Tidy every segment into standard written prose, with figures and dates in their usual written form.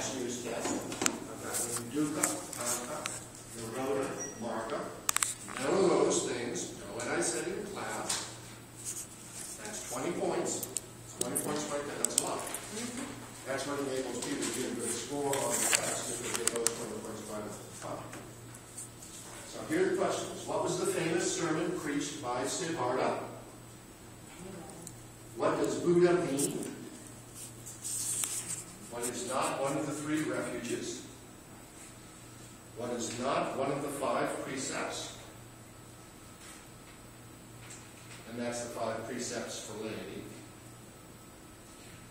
master's test. I've got an dukkha, anka, nirodha, marga. None of those things, know what I said in class. That's 20 points. 20 points right there, that's a lot. That's what enables people to get a good score on the test if they get those 20 points right at the top. So here are the questions. What was the famous sermon preached by Siddhartha? What does Buddha mean? What is not one of the 3 refuges? What is not one of the 5 precepts? And that's the 5 precepts for laity.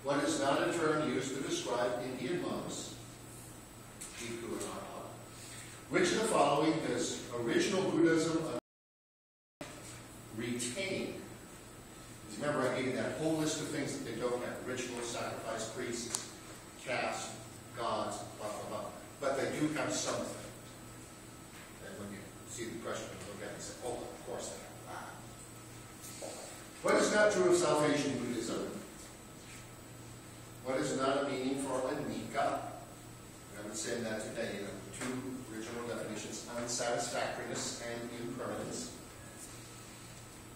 What is not a term used to describe Indian monks? Bhikkhu and Arhat. Which of the following does original Buddhism retain? Remember, I gave you that whole list of things that they don't have. Ritual, sacrifice, priests, caste, gods, blah, blah, blah. But they do have something. And when you see the question, you look at it and say, oh, of course they have that. What is not true of South Asian Buddhism? What is not a meaning for anicca? We haven't said that today. You have 2 original definitions, unsatisfactoriness and impermanence.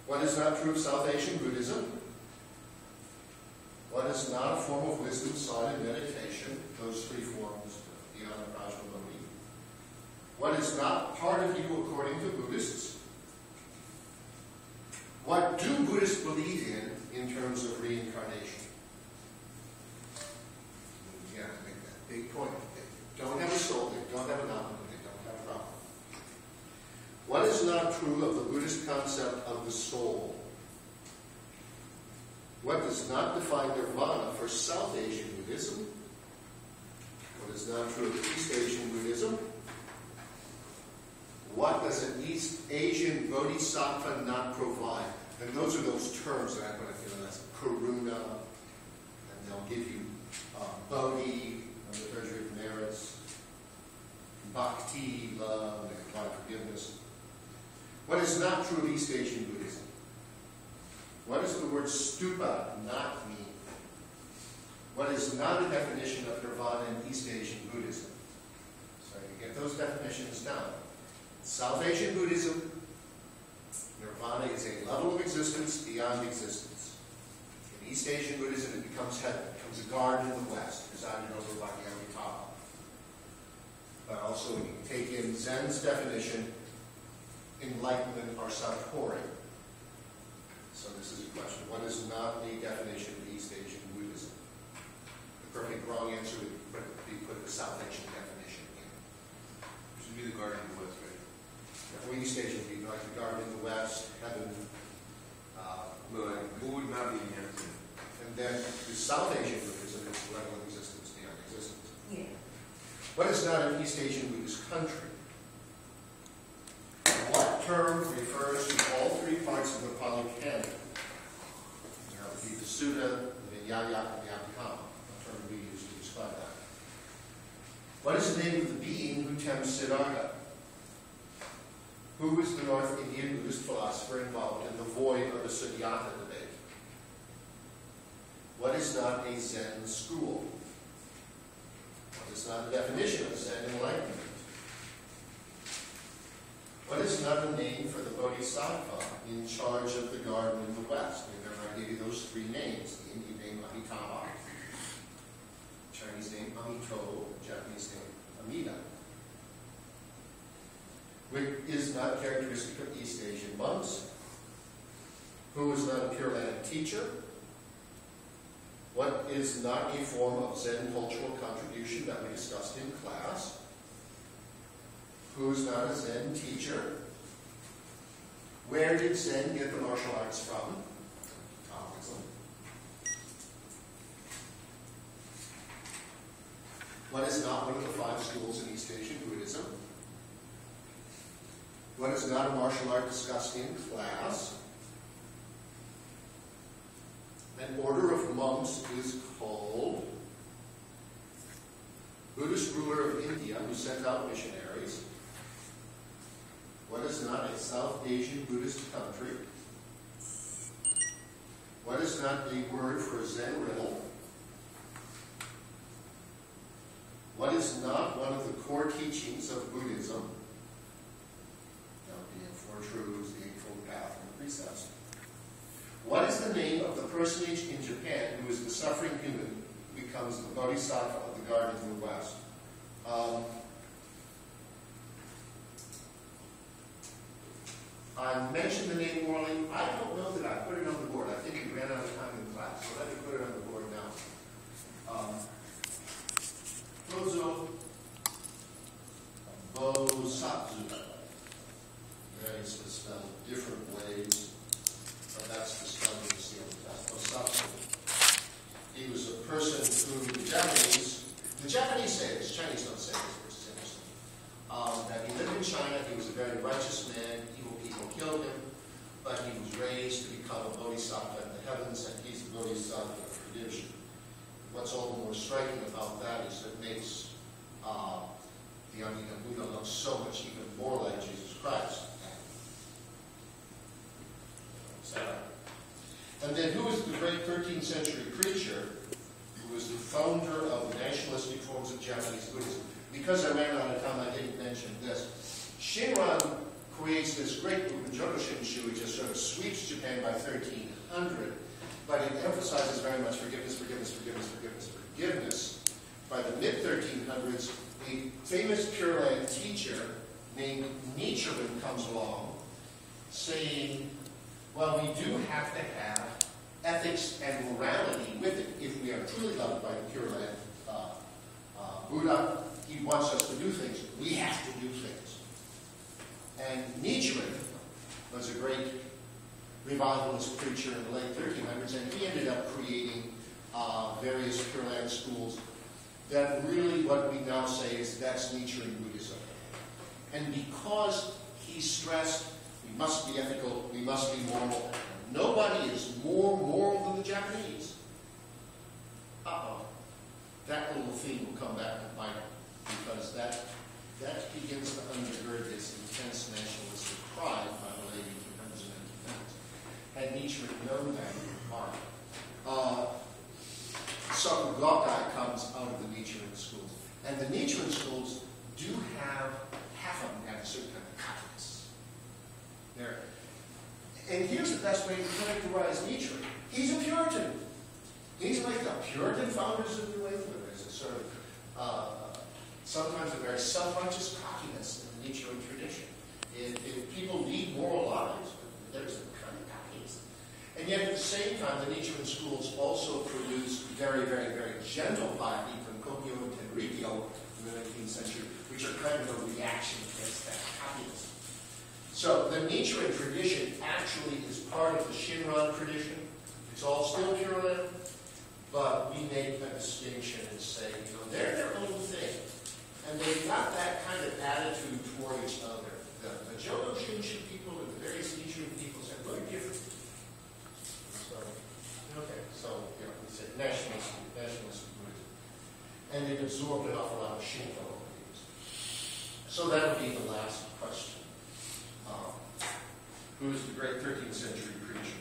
What is not true of South Asian Buddhism? What is not a form of wisdom sought in meditation? Those 3 forms, beyond the Prajnalamuni. What is not part of you according to Buddhists? What do Buddhists believe in terms of reincarnation? Yeah, I make that big point. They don't have a soul, they don't have an alma, they don't have a problem. What is not true of the Buddhist concept of the soul? What does not define nirvana for South Asian Buddhism? What is not true of East Asian Buddhism? What does an East Asian bodhisattva not provide? And those are those terms that I'm going to, that's karuna, and they'll give you bodhi, the treasury of merits, bhakti, love, and provide forgiveness. What is not true of East Asian Buddhism? What does the word stupa not mean? What is not a definition of nirvana in East Asian Buddhism? So you get those definitions down. South Asian Buddhism, nirvana is a level of existence beyond existence. In East Asian Buddhism, it becomes heaven. It becomes a garden in the West, presided over by the Amitabha. But also, when you take in Zen's definition, enlightenment or satori. So this is a question. What is not the definition of East Asian Buddhism? The perfect wrong answer would be put the South Asian definition in. It should be the garden in the West, right? For East Asian would be like the garden in the West, heaven. What would not be the answer? And then the South Asian Buddhism is the level of existence beyond existence. Yeah. What is not an East Asian Buddhist country? What term refers to all 3 parts of the Pali Canon? That would be the Sutta, the Vinaya, and the Abhidhamma. What term we use to describe that? What is the name of the being who tempts Siddhartha? Who is the North Indian Buddhist philosopher involved in the void of the Sunyata debate? What is not a Zen school? What is not the definition of Zen enlightenment? What is not a name for the bodhisattva in charge of the garden in the West? Remember, I gave you those 3 names. The Indian name Amitabha, Chinese name Amito, Japanese name Amida. Which is not characteristic of East Asian monks. Who is not a Pure Land teacher? What is not a form of Zen cultural contribution that we discussed in class? Who is not a Zen teacher? Where did Zen get the martial arts from? Taoism. What is not one of the 5 schools in East Asian Buddhism? What is not a martial art discussed in class? An order of monks is called Buddhist ruler of India who sent out missionaries. What is not a South Asian Buddhist country? What is not the word for Zen riddle? What is not one of the core teachings of Buddhism? That would be the Four Truths, the Eightfold Path, and the Precepts. What is the name of the personage in Japan who is the suffering human who becomes the bodhisattva of the Garden of the West? I mentioned the name orally. I don't know that I put it on the board. I think we ran out of time in class, so let me put it on the board now. Gozo Bosatsu. Varies spelled different ways, but that's the spelling you see on the test. Bosatsu. He was a person who the Japanese say this, Chinese don't say this, which is interesting. That he lived in China, he was a very righteous man, evil people killed him, but he was raised to become a bodhisattva in the heavens, and he's the bodhisattva of tradition. What's all the more striking about that is it makes the Amida Buddha look so much even more like Jesus Christ. And then who was the great 13th century preacher who was the founder of the nationalistic forms of Japanese Buddhism? Because I ran out of time, I didn't mention this. Shinran creates this great movement, Jodo Shinshu, which just sort of sweeps Japan by 1300, but it emphasizes very much forgiveness, forgiveness, forgiveness, forgiveness, forgiveness. By the mid-1300s, a famous Pure Land teacher named Nichiren comes along saying, well, we do have to have ethics and morality with it if we are truly loved by the Pure Land Buddha. He wants us to do things. We have to do things. And Nichiren was a great revivalist preacher in the late 1300s, and he ended up creating various Pure Land schools that really, what we now say is that's Nichiren Buddhism. And because he stressed we must be ethical, we must be moral, nobody is more moral than the Japanese. That little theme will come back to bite him, because that begins to undergird this intense nationalistic pride by the late 1800s and 1900s. Had Nietzsche known that in part, Soku Gokkai comes out of the Nichiren schools. And the Nichiren schools do have, half of them have a certain kind of cockiness. There. And here's the best way to characterize Nichiren. He's a Puritan. He's like the Puritan founders of New England. There's a sort of, sometimes a very self-righteous cockiness in the Nichiren tradition. If people lead moral lives, there's a kind of cockiness. And yet at the same time, the Nichiren schools also produce very, very, very gentle piety from Kokyo and Tenrikyo in the 19th century, which are kind of a reaction against that cockiness. So the Nichiren tradition actually is part of the Shinran tradition. It's all still Pure Land, but we make a distinction and say, they're their own thing. And they've got that kind of attitude toward each other. The Jodo Shinshu people and the various Nichiren people said, we're different. So, we say nationalism Buddhism. And it absorbed an awful lot of Shinto over the years. So that would be the last question. Who is the great 13th century preacher?